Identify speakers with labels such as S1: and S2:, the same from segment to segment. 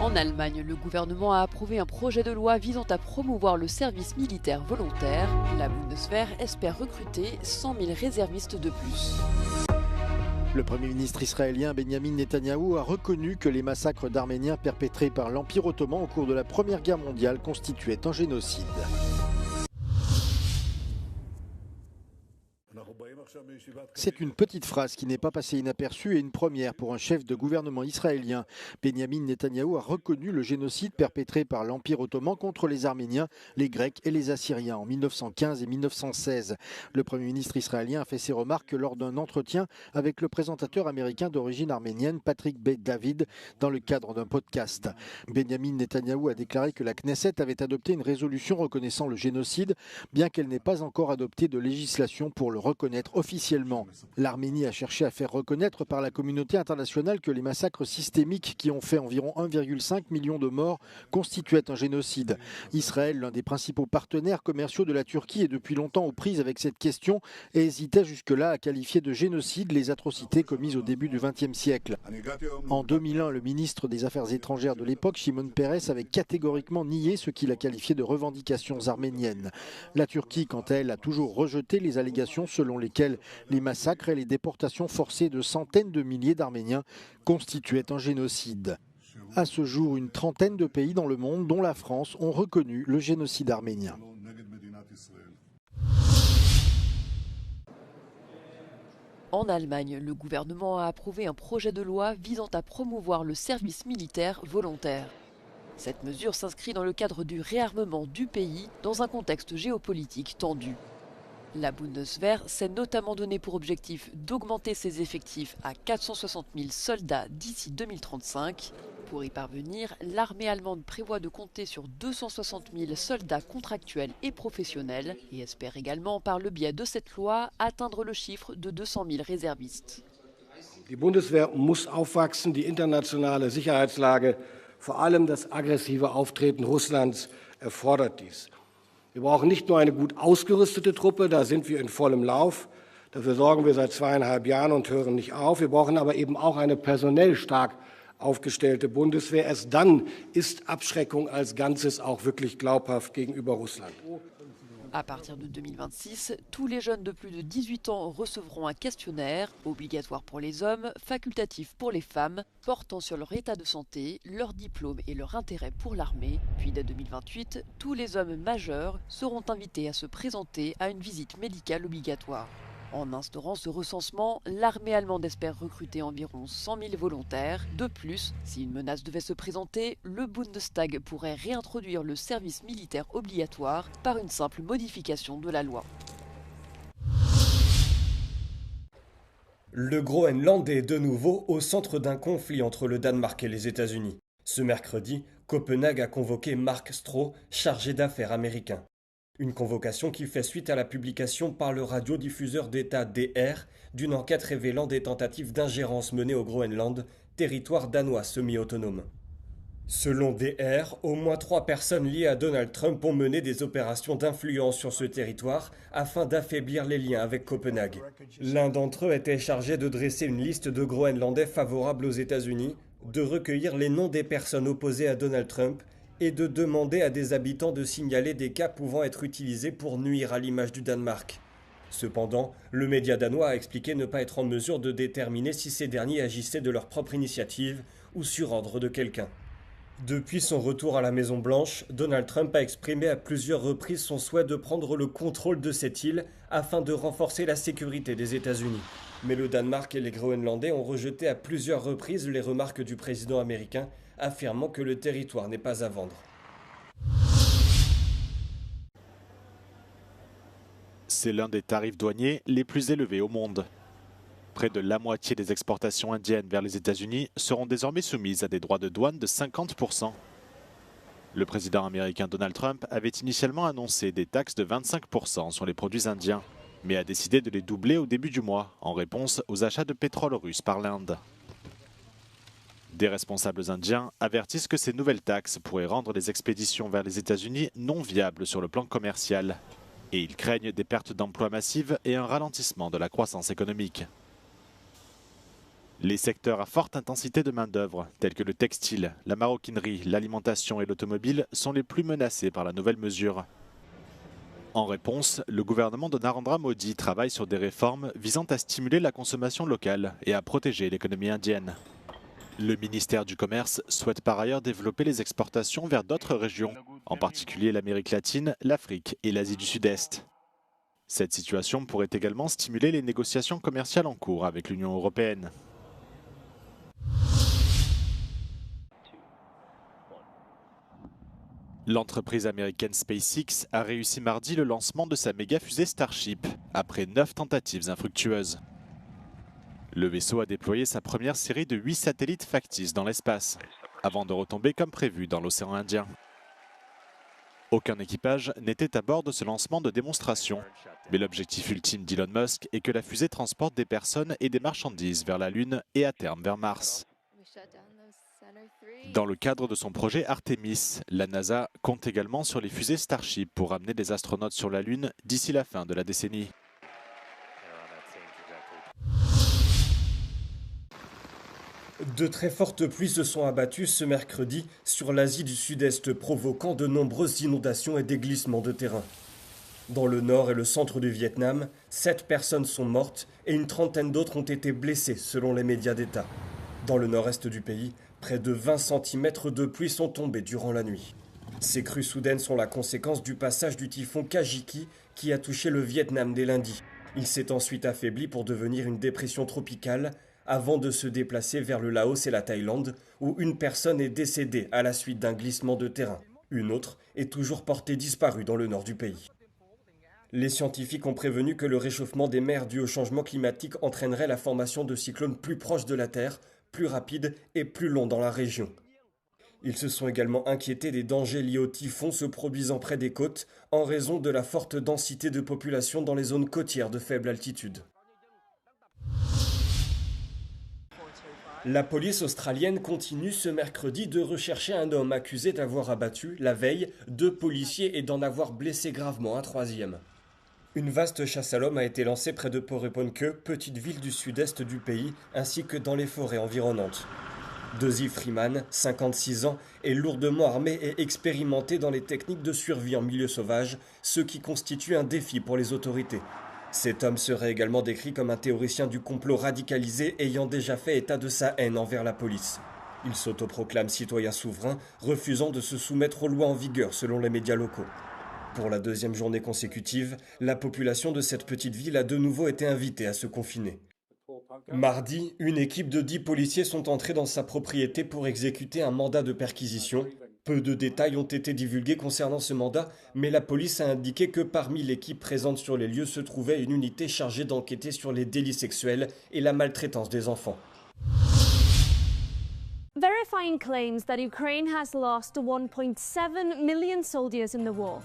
S1: En Allemagne, le gouvernement a approuvé un projet de loi visant à promouvoir le service militaire volontaire. La Bundeswehr espère recruter 100 000 réservistes de plus.
S2: Le Premier ministre israélien Benjamin Netanyahou a reconnu que les massacres d'Arméniens perpétrés par l'Empire ottoman au cours de la Première Guerre mondiale constituaient un génocide. C'est une petite phrase qui n'est pas passée inaperçue et une première pour un chef de gouvernement israélien. Benjamin Netanyahou a reconnu le génocide perpétré par l'Empire ottoman contre les Arméniens, les Grecs et les Assyriens en 1915 et 1916. Le Premier ministre israélien a fait ses remarques lors d'un entretien avec le présentateur américain d'origine arménienne Patrick Bet-David dans le cadre d'un podcast. Benjamin Netanyahou a déclaré que la Knesset avait adopté une résolution reconnaissant le génocide, bien qu'elle n'ait pas encore adopté de législation pour le reconnaître officiellement. L'Arménie a cherché à faire reconnaître par la communauté internationale que les massacres systémiques qui ont fait environ 1,5 million de morts constituaient un génocide. Israël, l'un des principaux partenaires commerciaux de la Turquie, est depuis longtemps aux prises avec cette question et hésitait jusque-là à qualifier de génocide les atrocités commises au début du XXe siècle. En 2001, le ministre des Affaires étrangères de l'époque, Shimon Peres, avait catégoriquement nié ce qu'il a qualifié de revendications arméniennes. La Turquie, quant à elle, a toujours rejeté les allégations selon lesquelles les massacres et les déportations forcées de centaines de milliers d'Arméniens constituaient un génocide. À ce jour, une trentaine de pays dans le monde, dont la France, ont reconnu le génocide arménien.
S1: En Allemagne, le gouvernement a approuvé un projet de loi visant à promouvoir le service militaire volontaire. Cette mesure s'inscrit dans le cadre du réarmement du pays dans un contexte géopolitique tendu. La Bundeswehr s'est notamment donné pour objectif d'augmenter ses effectifs à 460 000 soldats d'ici 2035. Pour y parvenir, l'armée allemande prévoit de compter sur 260 000 soldats contractuels et professionnels et espère également, par le biais de cette loi, atteindre le chiffre de 200 000 réservistes.
S3: Die Bundeswehr muss aufwachsen, die internationale Sicherheitslage, vor allem das aggressive Auftreten Russlands, erfordert dies. Wir brauchen nicht nur eine gut ausgerüstete Truppe, da sind wir in vollem Lauf. Dafür sorgen wir seit 2,5 Jahren und hören nicht auf. Wir brauchen aber eben auch eine personell stark aufgestellte Bundeswehr. Erst dann ist Abschreckung als Ganzes auch wirklich glaubhaft gegenüber Russland.
S1: À partir de 2026, tous les jeunes de plus de 18 ans recevront un questionnaire, obligatoire pour les hommes, facultatif pour les femmes, portant sur leur état de santé, leur diplôme et leur intérêt pour l'armée. Puis dès 2028, tous les hommes majeurs seront invités à se présenter à une visite médicale obligatoire. En instaurant ce recensement, l'armée allemande espère recruter environ 100 000 volontaires. De plus, si une menace devait se présenter, le Bundestag pourrait réintroduire le service militaire obligatoire par une simple modification de la loi.
S4: Le Groenland est de nouveau au centre d'un conflit entre le Danemark et les États-Unis. Ce mercredi, Copenhague a convoqué Mark Stroh, chargé d'affaires américain. Une convocation qui fait suite à la publication par le radiodiffuseur d'État DR d'une enquête révélant des tentatives d'ingérence menées au Groenland, territoire danois semi-autonome. Selon DR, au moins 3 personnes liées à Donald Trump ont mené des opérations d'influence sur ce territoire afin d'affaiblir les liens avec Copenhague. L'un d'entre eux était chargé de dresser une liste de Groenlandais favorables aux États-Unis, de recueillir les noms des personnes opposées à Donald Trump et de demander à des habitants de signaler des cas pouvant être utilisés pour nuire à l'image du Danemark. Cependant, le média danois a expliqué ne pas être en mesure de déterminer si ces derniers agissaient de leur propre initiative ou sur ordre de quelqu'un. Depuis son retour à la Maison-Blanche, Donald Trump a exprimé à plusieurs reprises son souhait de prendre le contrôle de cette île afin de renforcer la sécurité des États-Unis. Mais le Danemark et les Groenlandais ont rejeté à plusieurs reprises les remarques du président américain, affirmant que le territoire n'est pas à vendre.
S5: C'est l'un des tarifs douaniers les plus élevés au monde. Près de la moitié des exportations indiennes vers les États-Unis seront désormais soumises à des droits de douane de 50%. Le président américain Donald Trump avait initialement annoncé des taxes de 25% sur les produits indiens, mais a décidé de les doubler au début du mois, en réponse aux achats de pétrole russe par l'Inde. Des responsables indiens avertissent que ces nouvelles taxes pourraient rendre les expéditions vers les États-Unis non viables sur le plan commercial. Et ils craignent des pertes d'emplois massives et un ralentissement de la croissance économique. Les secteurs à forte intensité de main-d'œuvre, tels que le textile, la maroquinerie, l'alimentation et l'automobile, sont les plus menacés par la nouvelle mesure. En réponse, le gouvernement de Narendra Modi travaille sur des réformes visant à stimuler la consommation locale et à protéger l'économie indienne. Le ministère du Commerce souhaite par ailleurs développer les exportations vers d'autres régions, en particulier l'Amérique latine, l'Afrique et l'Asie du Sud-Est. Cette situation pourrait également stimuler les négociations commerciales en cours avec l'Union européenne. L'entreprise américaine SpaceX a réussi mardi le lancement de sa méga fusée Starship, après 9 tentatives infructueuses. Le vaisseau a déployé sa première série de 8 satellites factices dans l'espace, avant de retomber comme prévu dans l'océan Indien. Aucun équipage n'était à bord de ce lancement de démonstration, mais l'objectif ultime d'Elon Musk est que la fusée transporte des personnes et des marchandises vers la Lune et à terme vers Mars. Dans le cadre de son projet Artemis, la NASA compte également sur les fusées Starship pour amener des astronautes sur la Lune d'ici la fin de la décennie.
S4: De très fortes pluies se sont abattues ce mercredi sur l'Asie du Sud-Est, provoquant de nombreuses inondations et des glissements de terrain. Dans le nord et le centre du Vietnam, 7 personnes sont mortes et une trentaine d'autres ont été blessées selon les médias d'État. Dans le nord-est du pays, près de 20 cm de pluie sont tombés durant la nuit. Ces crues soudaines sont la conséquence du passage du typhon Kajiki qui a touché le Vietnam dès lundi. Il s'est ensuite affaibli pour devenir une dépression tropicale avant de se déplacer vers le Laos et la Thaïlande où une personne est décédée à la suite d'un glissement de terrain. Une autre est toujours portée disparue dans le nord du pays. Les scientifiques ont prévenu que le réchauffement des mers dû au changement climatique entraînerait la formation de cyclones plus proches de la Terre, plus rapides et plus longs dans la région. Ils se sont également inquiétés des dangers liés aux typhons se produisant près des côtes en raison de la forte densité de population dans les zones côtières de faible altitude. La police australienne continue ce mercredi de rechercher un homme accusé d'avoir abattu, la veille, 2 policiers et d'en avoir blessé gravement un 3e. Une vaste chasse à l'homme a été lancée près de Porepunkah, petite ville du sud-est du pays, ainsi que dans les forêts environnantes. Desi Freeman, 56 ans, est lourdement armé et expérimenté dans les techniques de survie en milieu sauvage, ce qui constitue un défi pour les autorités. Cet homme serait également décrit comme un théoricien du complot radicalisé ayant déjà fait état de sa haine envers la police. Il s'autoproclame citoyen souverain, refusant de se soumettre aux lois en vigueur selon les médias locaux. Pour la 2e journée consécutive, la population de cette petite ville a de nouveau été invitée à se confiner. Mardi, une équipe de 10 policiers sont entrés dans sa propriété pour exécuter un mandat de perquisition. Peu de détails ont été divulgués concernant ce mandat, mais la police a indiqué que parmi l'équipe présente sur les lieux se trouvait une unité chargée d'enquêter sur les délits sexuels et la maltraitance des enfants.
S6: Verifying claims that Ukraine has lost 1.7 million soldiers in the war.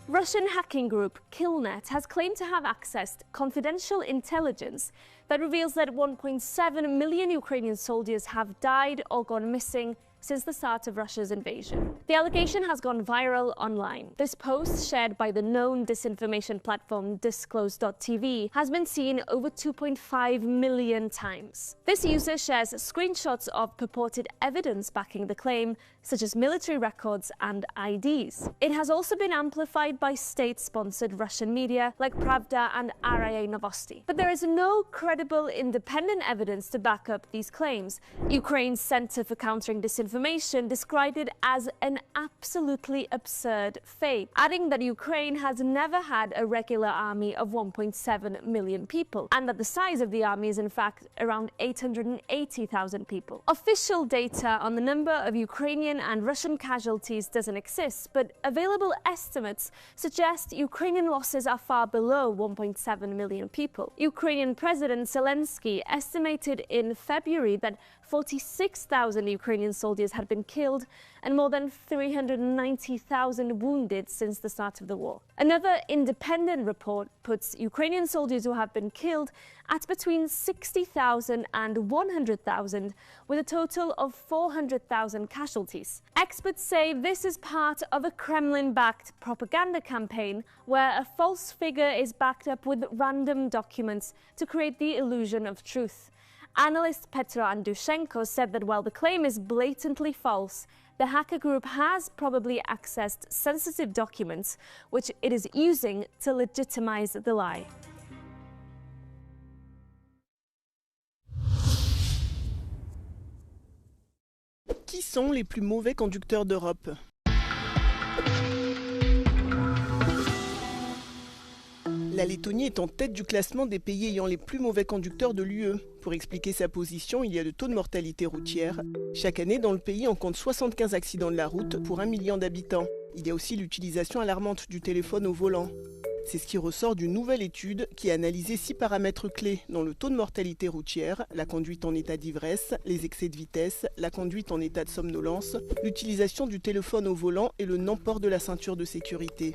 S6: Russian hacking group Killnet has claimed to have accessed confidential intelligence that reveals that 1.7 million Ukrainian soldiers have died or gone missing since the start of Russia's invasion. The allegation has gone viral online. This post, shared by the known disinformation platform Disclose.tv, has been seen over 2.5 million times. This user shares screenshots of purported evidence backing the claim, such as military records and IDs. It has also been amplified by state-sponsored Russian media like Pravda and RIA Novosti. But there is no credible independent evidence to back up these claims. Ukraine's Center for Countering Disinformation described it as an absolutely absurd fake, adding that Ukraine has never had a regular army of 1.7 million people, and that the size of the army is in fact around 880,000 people. Official data on the number of Ukrainian and Russian casualties doesn't exist, but available estimates suggest Ukrainian losses are far below 1.7 million people. Ukrainian President Zelensky estimated in February that 46,000 Ukrainian soldiers had been killed and more than 390,000 wounded since the start of the war. Another independent report puts Ukrainian soldiers who have been killed at between 60,000 and 100,000, with a total of 400,000 casualties. Experts say this is part of a Kremlin-backed propaganda campaign where a false figure is backed up with random documents to create the illusion of truth. Analyst Petro Andushenko said that while the claim is blatantly false, the hacker group has probably accessed sensitive documents, which it is using to legitimize the lie.
S7: Qui sont les plus mauvais conducteurs d'Europe ? La Lettonie est en tête du classement des pays ayant les plus mauvais conducteurs de l'UE. Pour expliquer sa position, il y a le taux de mortalité routière. Chaque année, dans le pays, on compte 75 accidents de la route pour 1 million d'habitants. Il y a aussi l'utilisation alarmante du téléphone au volant. C'est ce qui ressort d'une nouvelle étude qui a analysé 6 paramètres clés, dont le taux de mortalité routière, la conduite en état d'ivresse, les excès de vitesse, la conduite en état de somnolence, l'utilisation du téléphone au volant et le non-port de la ceinture de sécurité.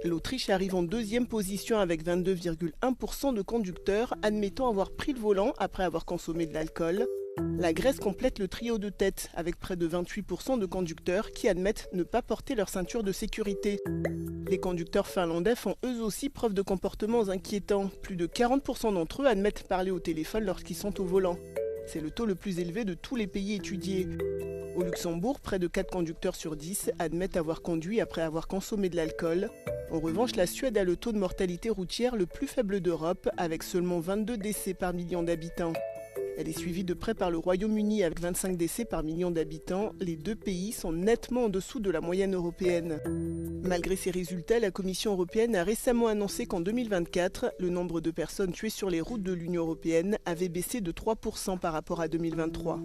S7: L'Autriche arrive en deuxième position avec 22,1% de conducteurs admettant avoir pris le volant après avoir consommé de l'alcool. La Grèce complète le trio de tête avec près de 28% de conducteurs qui admettent ne pas porter leur ceinture de sécurité. Les conducteurs finlandais font eux aussi preuve de comportements inquiétants. Plus de 40% d'entre eux admettent parler au téléphone lorsqu'ils sont au volant. C'est le taux le plus élevé de tous les pays étudiés. Au Luxembourg, près de 4 conducteurs sur 10 admettent avoir conduit après avoir consommé de l'alcool. En revanche, la Suède a le taux de mortalité routière le plus faible d'Europe, avec seulement 22 décès par million d'habitants. Elle est suivie de près par le Royaume-Uni avec 25 décès par million d'habitants. Les deux pays sont nettement en dessous de la moyenne européenne. Malgré ces résultats, la Commission européenne a récemment annoncé qu'en 2024, le nombre de personnes tuées sur les routes de l'Union européenne avait baissé de 3% par rapport à 2023.